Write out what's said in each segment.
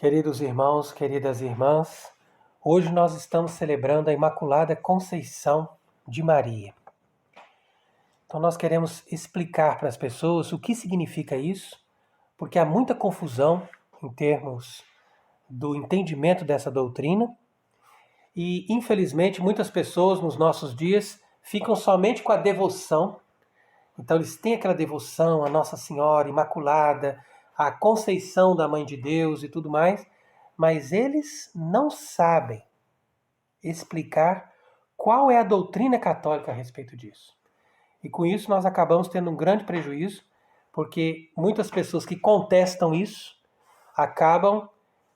Queridos irmãos, queridas irmãs, hoje nós estamos celebrando a Imaculada Conceição de Maria. Então nós queremos explicar para as pessoas o que significa isso, porque há muita confusão em termos do entendimento dessa doutrina e, infelizmente, muitas pessoas nos nossos dias ficam somente com a devoção. Então eles têm aquela devoção à Nossa Senhora Imaculada, à Conceição da Mãe de Deus e tudo mais, mas eles não sabem explicar qual é a doutrina católica a respeito disso. E com isso nós acabamos tendo um grande prejuízo, porque muitas pessoas que contestam isso acabam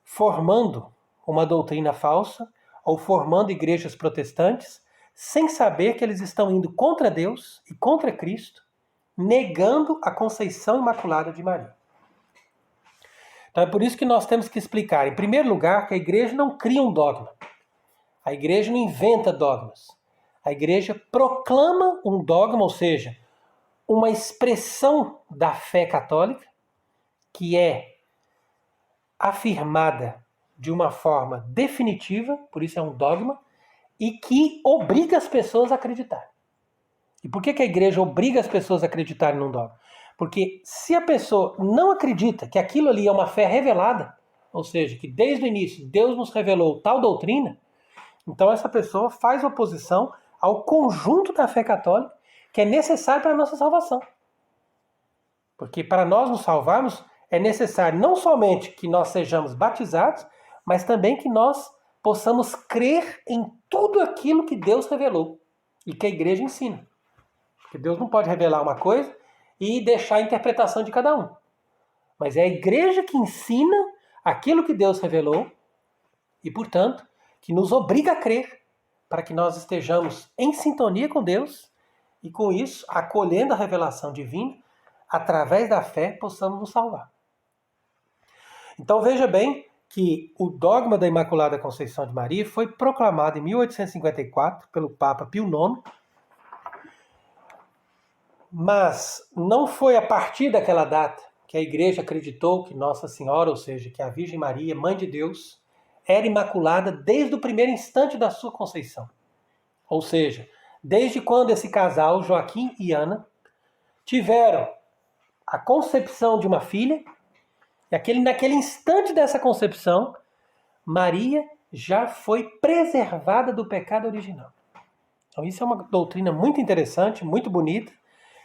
formando uma doutrina falsa ou formando igrejas protestantes sem saber que eles estão indo contra Deus e contra Cristo, negando a Conceição Imaculada de Maria. Então é por isso que nós temos que explicar, em primeiro lugar, que a igreja não cria um dogma. A igreja não inventa dogmas. A igreja proclama um dogma, ou seja, uma expressão da fé católica que é afirmada de uma forma definitiva, por isso é um dogma, e que obriga as pessoas a acreditar. E por que a igreja obriga as pessoas a acreditarem num dogma? Porque se a pessoa não acredita que aquilo ali é uma fé revelada, ou seja, que desde o início Deus nos revelou tal doutrina, então essa pessoa faz oposição ao conjunto da fé católica que é necessário para a nossa salvação. Porque para nós nos salvarmos é necessário não somente que nós sejamos batizados, mas também que nós possamos crer em tudo aquilo que Deus revelou e que a igreja ensina. Porque Deus não pode revelar uma coisa e deixar a interpretação de cada um. Mas é a igreja que ensina aquilo que Deus revelou e, portanto, que nos obriga a crer para que nós estejamos em sintonia com Deus e, com isso, acolhendo a revelação divina, através da fé, possamos nos salvar. Então veja bem que o dogma da Imaculada Conceição de Maria foi proclamado em 1854 pelo Papa Pio IX, mas não foi a partir daquela data que a igreja acreditou que Nossa Senhora, ou seja, que a Virgem Maria, Mãe de Deus, era imaculada desde o primeiro instante da sua conceição. Ou seja, desde quando esse casal, Joaquim e Ana, tiveram a concepção de uma filha, e naquele instante dessa concepção, Maria já foi preservada do pecado original. Então isso é uma doutrina muito interessante, muito bonita,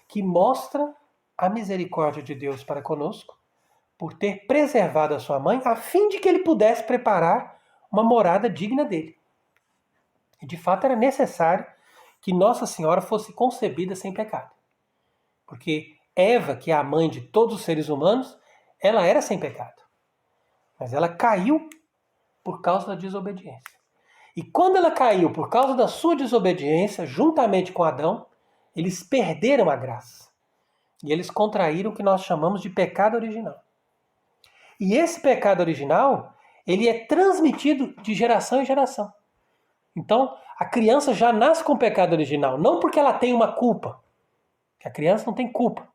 que mostra a misericórdia de Deus para conosco, por ter preservado a sua mãe, a fim de que ele pudesse preparar uma morada digna dele. E de fato era necessário que Nossa Senhora fosse concebida sem pecado. Porque Eva, que é a mãe de todos os seres humanos, ela era sem pecado. Mas ela caiu por causa da desobediência. E quando ela caiu por causa da sua desobediência, juntamente com Adão, eles perderam a graça. E eles contraíram o que nós chamamos de pecado original. E esse pecado original, ele é transmitido de geração em geração. Então, a criança já nasce com o pecado original, não porque ela tem uma culpa, que a criança não tem culpa,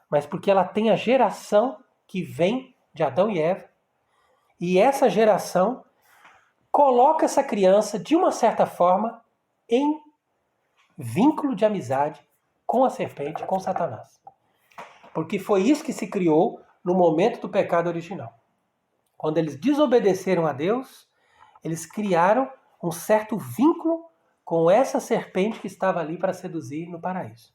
mas porque ela tem a geração que vem de Adão e Eva. E essa geração coloca essa criança, de uma certa forma, em vínculo de amizade com a serpente, com Satanás. Porque foi isso que se criou no momento do pecado original. Quando eles desobedeceram a Deus, eles criaram um certo vínculo com essa serpente que estava ali para seduzir no paraíso.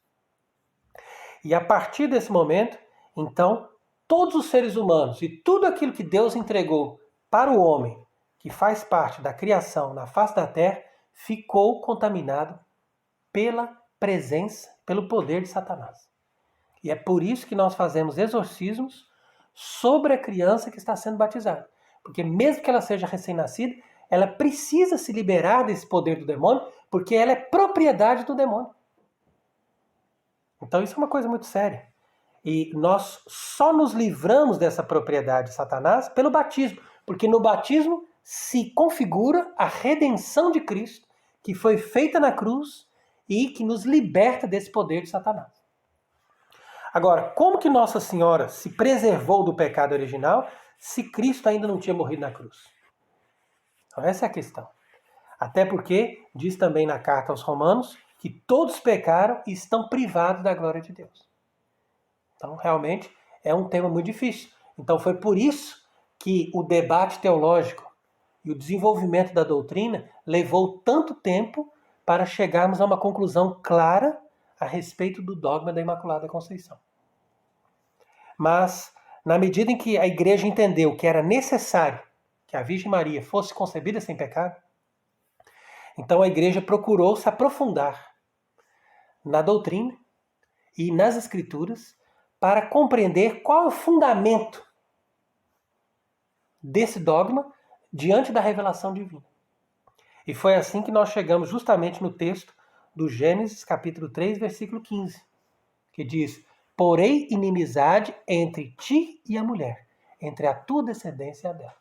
E a partir desse momento, então, todos os seres humanos e tudo aquilo que Deus entregou para o homem, que faz parte da criação na face da terra, ficou contaminado pela presença, pelo poder de Satanás. E é por isso que nós fazemos exorcismos sobre a criança que está sendo batizada. Porque mesmo que ela seja recém-nascida, ela precisa se liberar desse poder do demônio, porque ela é propriedade do demônio. Então isso é uma coisa muito séria. E nós só nos livramos dessa propriedade de Satanás pelo batismo, porque no batismo se configura a redenção de Cristo, que foi feita na cruz e que nos liberta desse poder de Satanás. Agora, como que Nossa Senhora se preservou do pecado original se Cristo ainda não tinha morrido na cruz? Então essa é a questão. Até porque diz também na carta aos Romanos que todos pecaram e estão privados da glória de Deus. Então realmente é um tema muito difícil. Então foi por isso que o debate teológico e o desenvolvimento da doutrina levou tanto tempo para chegarmos a uma conclusão clara a respeito do dogma da Imaculada Conceição. Mas, na medida em que a igreja entendeu que era necessário que a Virgem Maria fosse concebida sem pecado, então a igreja procurou se aprofundar na doutrina e nas escrituras para compreender qual é o fundamento desse dogma diante da revelação divina. E foi assim que nós chegamos justamente no texto do Gênesis capítulo 3, versículo 15, que diz: porém inimizade entre ti e a mulher, entre a tua descendência e a dela.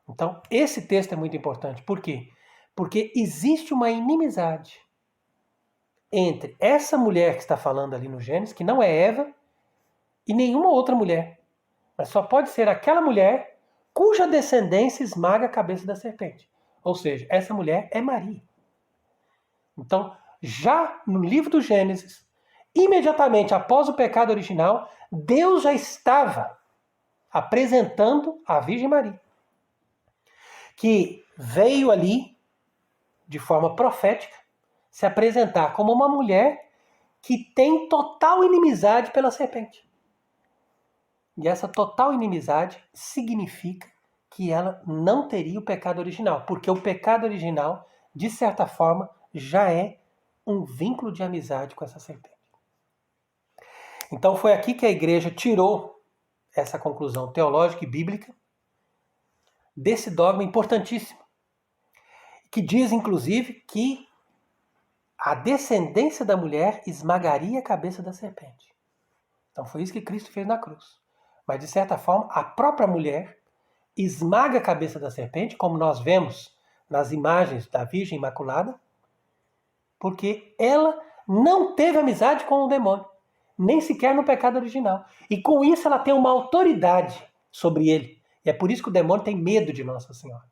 Então, esse texto é muito importante. Por quê? Porque existe uma inimizade entre essa mulher que está falando ali no Gênesis, que não é Eva, e nenhuma outra mulher. Mas só pode ser aquela mulher cuja descendência esmaga a cabeça da serpente. Ou seja, essa mulher é Maria. Então, já no livro do Gênesis, imediatamente após o pecado original, Deus já estava apresentando a Virgem Maria, que veio ali, de forma profética, se apresentar como uma mulher que tem total inimizade pela serpente. E essa total inimizade significa que ela não teria o pecado original, porque o pecado original, de certa forma, já é um vínculo de amizade com essa serpente. Então foi aqui que a igreja tirou essa conclusão teológica e bíblica desse dogma importantíssimo, que diz, inclusive, que a descendência da mulher esmagaria a cabeça da serpente. Então foi isso que Cristo fez na cruz. Mas, de certa forma, a própria mulher esmaga a cabeça da serpente, como nós vemos nas imagens da Virgem Imaculada, porque ela não teve amizade com o demônio, nem sequer no pecado original. E com isso ela tem uma autoridade sobre ele. E é por isso que o demônio tem medo de Nossa Senhora.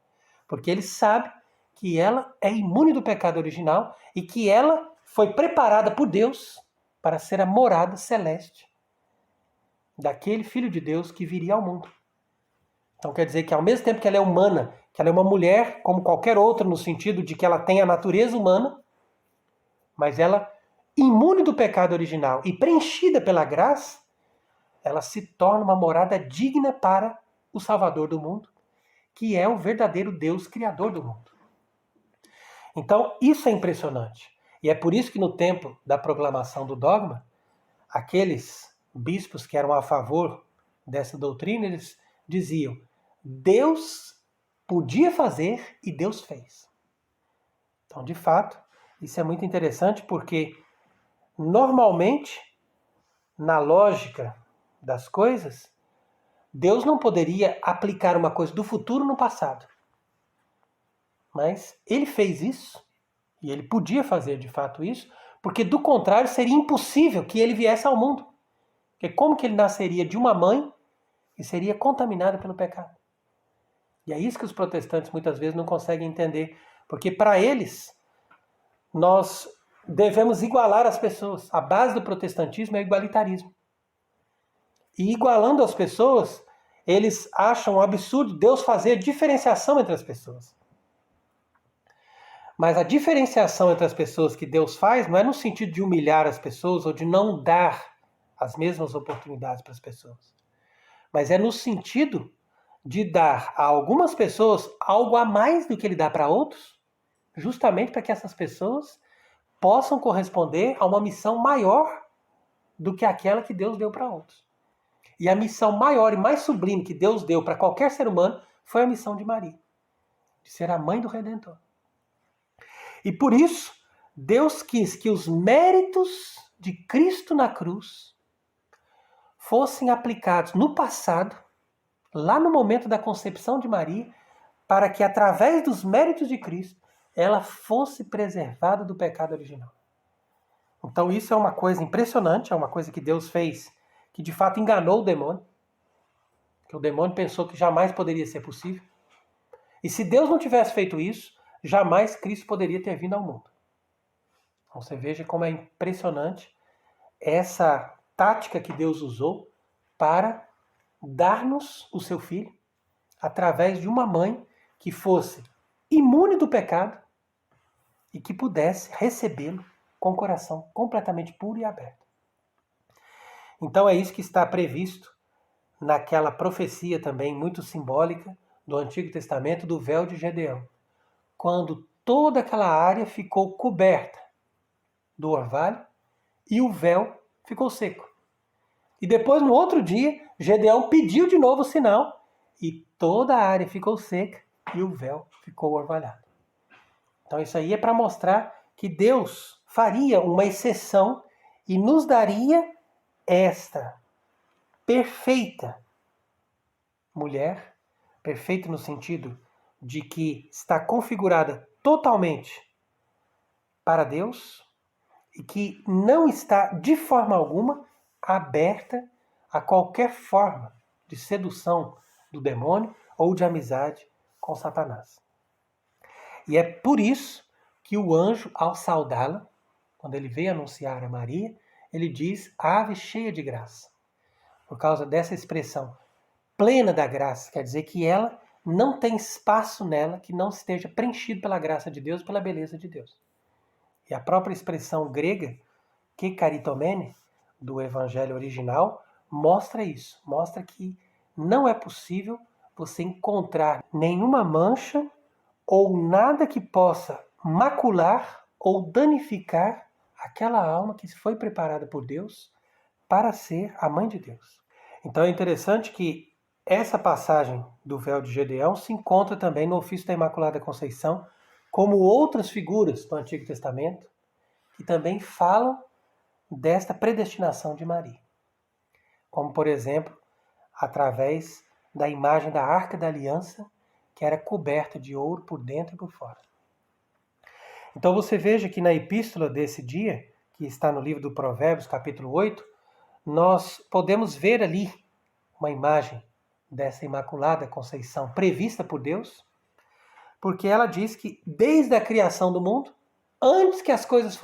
Porque ele sabe que ela é imune do pecado original e que ela foi preparada por Deus para ser a morada celeste daquele Filho de Deus que viria ao mundo. Então quer dizer que ao mesmo tempo que ela é humana, que ela é uma mulher como qualquer outra, no sentido de que ela tem a natureza humana, mas ela, imune do pecado original e preenchida pela graça, ela se torna uma morada digna para o Salvador do mundo, que é o verdadeiro Deus Criador do mundo. Então isso é impressionante. E é por isso que no tempo da proclamação do dogma, aqueles bispos que eram a favor dessa doutrina, eles diziam: Deus podia fazer e Deus fez. Então, de fato, isso é muito interessante porque, normalmente, na lógica das coisas, Deus não poderia aplicar uma coisa do futuro no passado. Mas ele fez isso, e ele podia fazer de fato isso, porque do contrário seria impossível que ele viesse ao mundo. Porque como que ele nasceria de uma mãe e seria contaminado pelo pecado? E é isso que os protestantes muitas vezes não conseguem entender. Porque para eles, nós devemos igualar as pessoas. A base do protestantismo é o igualitarismo. E igualando as pessoas, eles acham um absurdo Deus fazer diferenciação entre as pessoas. Mas a diferenciação entre as pessoas que Deus faz não é no sentido de humilhar as pessoas ou de não dar as mesmas oportunidades para as pessoas. Mas é no sentido de dar a algumas pessoas algo a mais do que ele dá para outros, justamente para que essas pessoas possam corresponder a uma missão maior do que aquela que Deus deu para outros. E a missão maior e mais sublime que Deus deu para qualquer ser humano foi a missão de Maria, de ser a mãe do Redentor. E por isso, Deus quis que os méritos de Cristo na cruz fossem aplicados no passado, lá no momento da concepção de Maria, para que através dos méritos de Cristo, ela fosse preservada do pecado original. Então isso é uma coisa impressionante, é uma coisa que Deus fez, que de fato enganou o demônio. que o demônio pensou que jamais poderia ser possível. E se Deus não tivesse feito isso, jamais Cristo poderia ter vindo ao mundo. Então você veja como é impressionante essa tática que Deus usou para dar-nos o seu filho através de uma mãe que fosse imune do pecado e que pudesse recebê-lo com o coração completamente puro e aberto. Então é isso que está previsto naquela profecia também muito simbólica do Antigo Testamento do véu de Gedeão, quando toda aquela área ficou coberta do orvalho e o véu ficou seco. E depois, no outro dia, Gedeão pediu de novo o sinal e toda a área ficou seca e o véu ficou orvalhado. Então isso aí é para mostrar que Deus faria uma exceção e nos daria esta perfeita mulher, perfeita no sentido de que está configurada totalmente para Deus e que não está de forma alguma aberta a qualquer forma de sedução do demônio ou de amizade com Satanás. E é por isso que o anjo, ao saudá-la, quando ele veio anunciar a Maria, ele diz, ave cheia de graça. Por causa dessa expressão, plena da graça, quer dizer que ela não tem espaço nela que não esteja preenchido pela graça de Deus, pela beleza de Deus. E a própria expressão grega, que caritomene, do evangelho original, mostra isso. Mostra que não é possível você encontrar nenhuma mancha ou nada que possa macular ou danificar aquela alma que foi preparada por Deus para ser a mãe de Deus. Então é interessante que essa passagem do véu de Gedeão se encontra também no ofício da Imaculada Conceição, como outras figuras do Antigo Testamento, que também falam desta predestinação de Maria. Como, por exemplo, através da imagem da Arca da Aliança, que era coberta de ouro por dentro e por fora. Então você veja que na epístola desse dia, que está no livro do Provérbios, capítulo 8, nós podemos ver ali uma imagem dessa Imaculada Conceição prevista por Deus, porque ela diz que desde a criação do mundo, antes que as coisas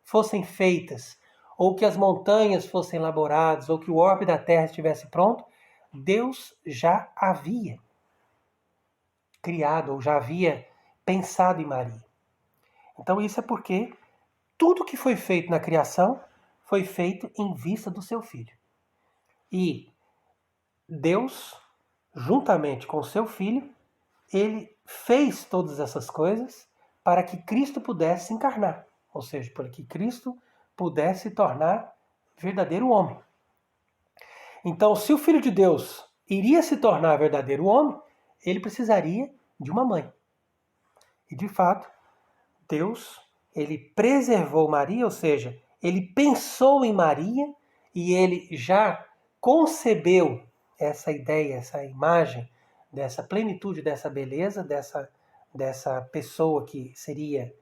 fossem feitas, ou que as montanhas fossem elaboradas, ou que o orbe da terra estivesse pronto, Deus já havia criado, ou já havia pensado em Maria. Então isso é porque tudo que foi feito na criação foi feito em vista do seu Filho. E Deus, juntamente com o seu Filho, ele fez todas essas coisas para que Cristo pudesse se encarnar. Ou seja, para que Cristo pudesse se tornar verdadeiro homem. Então, se o Filho de Deus iria se tornar verdadeiro homem, ele precisaria de uma mãe. E, de fato, Deus, ele preservou Maria, ou seja, ele pensou em Maria e ele já concebeu essa ideia, essa imagem, dessa plenitude, dessa beleza, dessa pessoa que seria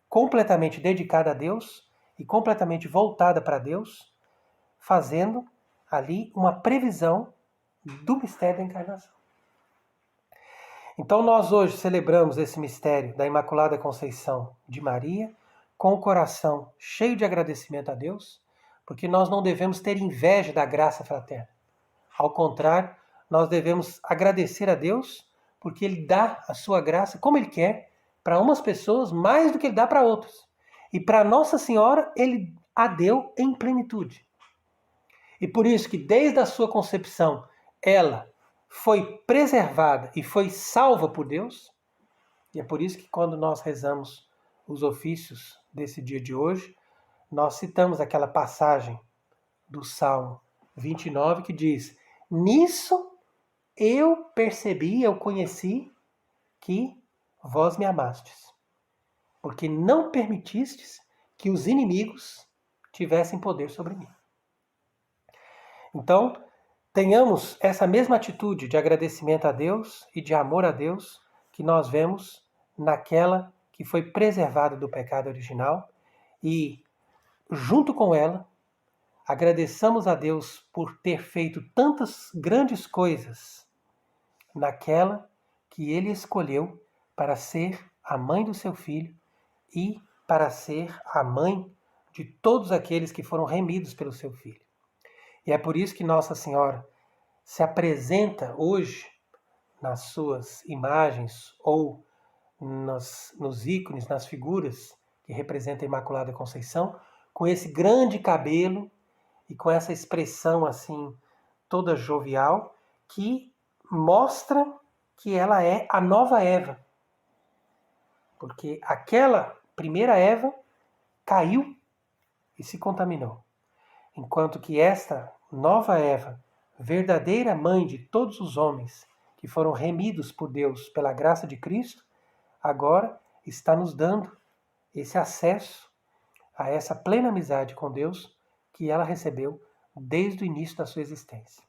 completamente dedicada a Deus e completamente voltada para Deus, fazendo ali uma previsão do mistério da encarnação. Então nós hoje celebramos esse mistério da Imaculada Conceição de Maria com o coração cheio de agradecimento a Deus, porque nós não devemos ter inveja da graça fraterna. Ao contrário, nós devemos agradecer a Deus porque Ele dá a sua graça como Ele quer para umas pessoas mais do que Ele dá para outras. E para Nossa Senhora, Ele a deu em plenitude. E por isso que desde a sua concepção, ela foi preservada e foi salva por Deus. E é por isso que quando nós rezamos os ofícios desse dia de hoje, nós citamos aquela passagem do Salmo 29 que diz: nisso eu percebi, eu conheci que vós me amastes, porque não permitistes que os inimigos tivessem poder sobre mim. Então, tenhamos essa mesma atitude de agradecimento a Deus e de amor a Deus que nós vemos naquela que foi preservada do pecado original e, junto com ela, agradeçamos a Deus por ter feito tantas grandes coisas naquela que Ele escolheu para ser a mãe do seu Filho e para ser a mãe de todos aqueles que foram remidos pelo seu Filho. E é por isso que Nossa Senhora se apresenta hoje nas suas imagens ou nos ícones, nas figuras que representam a Imaculada Conceição, com esse grande cabelo e com essa expressão assim toda jovial, que mostra que ela é a nova Eva. Porque aquela primeira Eva caiu e se contaminou. Enquanto que esta nova Eva, verdadeira mãe de todos os homens que foram remidos por Deus pela graça de Cristo, agora está nos dando esse acesso a essa plena amizade com Deus que ela recebeu desde o início da sua existência.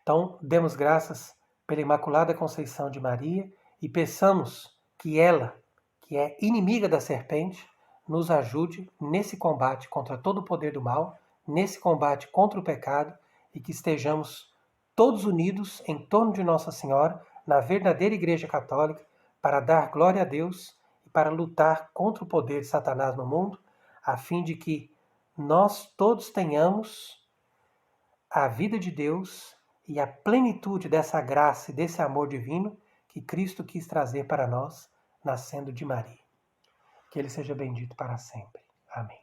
Então, demos graças pela Imaculada Conceição de Maria e peçamos que ela, que é inimiga da serpente, nos ajude nesse combate contra todo o poder do mal, nesse combate contra o pecado, e que estejamos todos unidos em torno de Nossa Senhora, na verdadeira Igreja Católica, para dar glória a Deus e para lutar contra o poder de Satanás no mundo, a fim de que nós todos tenhamos a vida de Deus e a plenitude dessa graça e desse amor divino que Cristo quis trazer para nós, nascendo de Maria. Que Ele seja bendito para sempre. Amém.